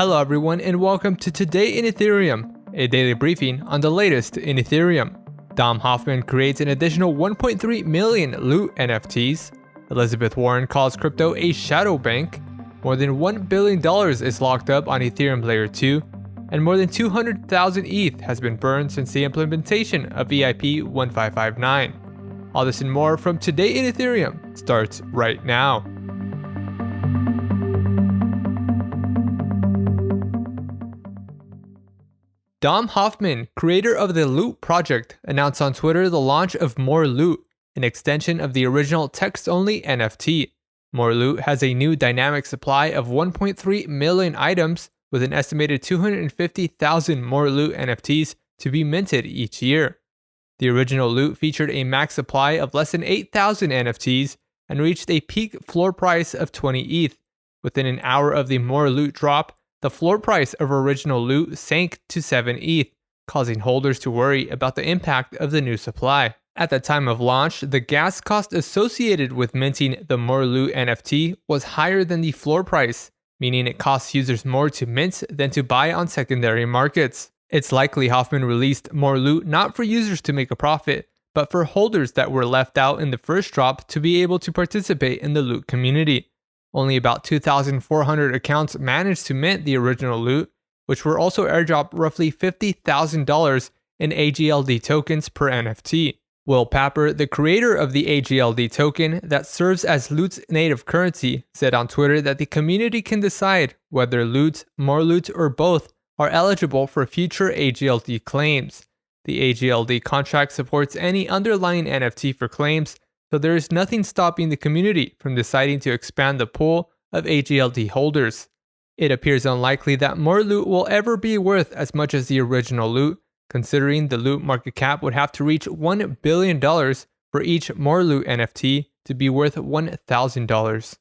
Hello everyone and welcome to Today in Ethereum, a daily briefing on the latest in Ethereum. Dom Hoffman creates an additional 1.3 million loot NFTs. Elizabeth Warren calls crypto a shadow bank. More than $1 billion is locked up on Ethereum Layer 2. And more than 200,000 ETH has been burned since the implementation of EIP 1559. All this and more from Today in Ethereum starts right now. Dom Hoffman, creator of the Loot project, announced on Twitter the launch of More Loot, an extension of the original text-only NFT. More Loot has a new dynamic supply of 1.3 million items, with an estimated 250,000 More Loot NFTs to be minted each year. The original Loot featured a max supply of less than 8,000 NFTs and reached a peak floor price of 20 ETH. Within an hour of the More Loot drop, the floor price of original Loot sank to 7 ETH, causing holders to worry about the impact of the new supply. At the time of launch, the gas cost associated with minting the More Loot NFT was higher than the floor price, meaning it costs users more to mint than to buy on secondary markets. It's likely Hoffman released More Loot not for users to make a profit, but for holders that were left out in the first drop to be able to participate in the Loot community. Only about 2,400 accounts managed to mint the original Loot, which were also airdropped roughly $50,000 in AGLD tokens per NFT. Will Papper, the creator of the AGLD token that serves as Loot's native currency, said on Twitter that the community can decide whether Loot, More Loot, or both are eligible for future AGLD claims. The AGLD contract supports any underlying NFT for claims, so there is nothing stopping the community from deciding to expand the pool of AGLD holders. It appears unlikely that More Loot will ever be worth as much as the original Loot, considering the Loot market cap would have to reach $1 billion for each More Loot NFT to be worth $1,000.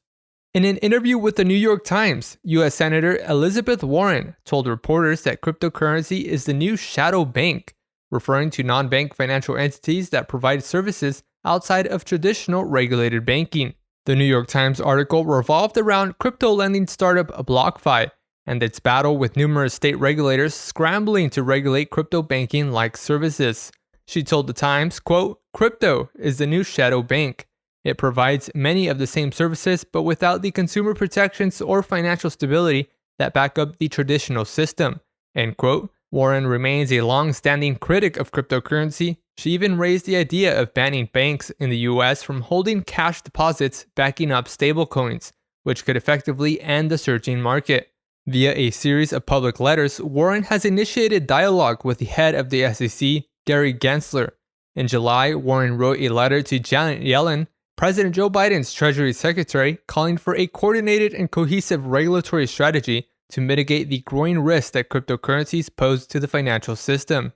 In an interview with the New York Times, U.S. Senator Elizabeth Warren told reporters that cryptocurrency is the new shadow bank, referring to non-bank financial entities that provide services outside of traditional regulated banking. The New York Times article revolved around crypto lending startup BlockFi and its battle with numerous state regulators scrambling to regulate crypto banking-like services. She told the Times, quote, "Crypto is the new shadow bank. It provides many of the same services, but without the consumer protections or financial stability that back up the traditional system," end quote. Warren remains a long-standing critic of cryptocurrency. She even raised the idea of banning banks in the US from holding cash deposits backing up stablecoins, which could effectively end the surging market. Via a series of public letters, Warren has initiated dialogue with the head of the SEC, Gary Gensler. In July, Warren wrote a letter to Janet Yellen, President Joe Biden's Treasury Secretary, calling for a coordinated and cohesive regulatory strategy to mitigate the growing risk that cryptocurrencies pose to the financial system.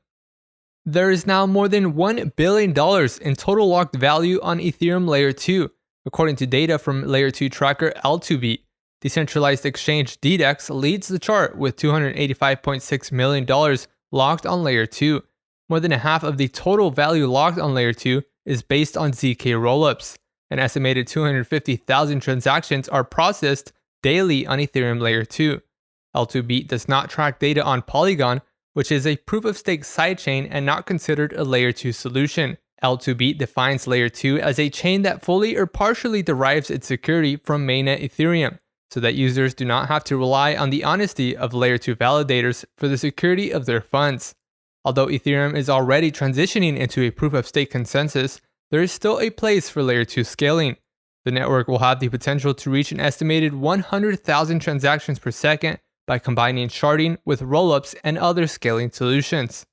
There is now more than $1 billion in total locked value on Ethereum Layer 2, according to data from Layer 2 tracker L2Beat. Decentralized exchange DDEX leads the chart with $285.6 million locked on Layer 2. More than a half of the total value locked on Layer 2 is based on ZK rollups. An estimated 250,000 transactions are processed daily on Ethereum Layer 2. L2Beat does not track data on Polygon, which is a proof-of-stake sidechain and not considered a Layer 2 solution. L2Beat defines Layer 2 as a chain that fully or partially derives its security from mainnet Ethereum, so that users do not have to rely on the honesty of Layer 2 validators for the security of their funds. Although Ethereum is already transitioning into a proof-of-stake consensus, there is still a place for Layer 2 scaling. The network will have the potential to reach an estimated 100,000 transactions per second by combining sharding with rollups and other scaling solutions.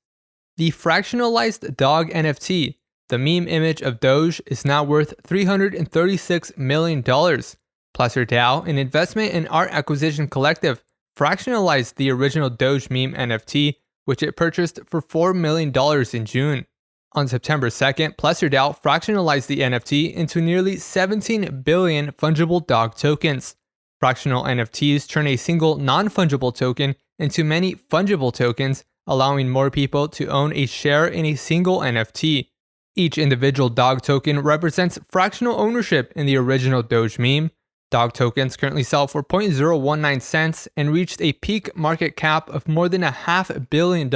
The fractionalized dog NFT, the meme image of Doge, is now worth $336 million. Placer DAO, an investment and art acquisition collective, fractionalized the original Doge meme NFT, which it purchased for $4 million in June. On September 2nd, Placer DAO fractionalized the NFT into nearly 17 billion fungible dog tokens. Fractional NFTs turn a single non-fungible token into many fungible tokens, allowing more people to own a share in a single NFT. Each individual dog token represents fractional ownership in the original Doge meme. Dog tokens currently sell for 0.019 cents and reached a peak market cap of more than $500 million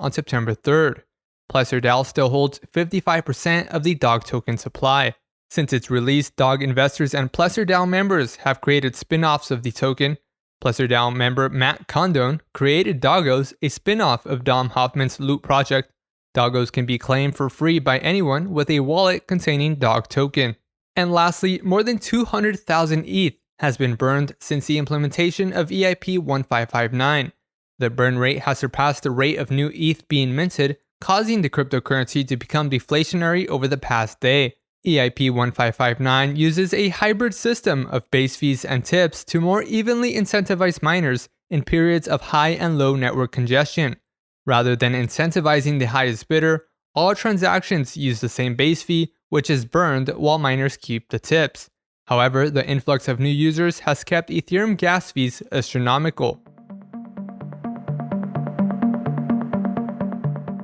on September 3rd. PlesserDAO still holds 55% of the Dog token supply. Since its release, Dog investors and PlesserDAO members have created spin-offs of the token. PlesserDAO member Matt Condon created Doggos, a spin-off of Dom Hoffman's Loot project. Doggos can be claimed for free by anyone with a wallet containing Dog token. And lastly, more than 200,000 ETH has been burned since the implementation of EIP 1559. The burn rate has surpassed the rate of new ETH being minted, causing the cryptocurrency to become deflationary over the past day. EIP 1559 uses a hybrid system of base fees and tips to more evenly incentivize miners in periods of high and low network congestion. Rather than incentivizing the highest bidder, all transactions use the same base fee, which is burned while miners keep the tips. However, the influx of new users has kept Ethereum gas fees astronomical.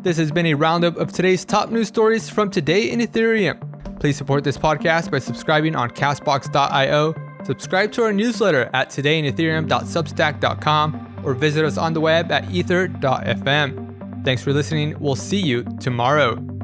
This has been a roundup of today's top news stories from today in Ethereum. Please support this podcast by subscribing on castbox.io, subscribe to our newsletter at todayinethereum.substack.com, or visit us on the web at ether.fm. Thanks for listening. We'll see you tomorrow.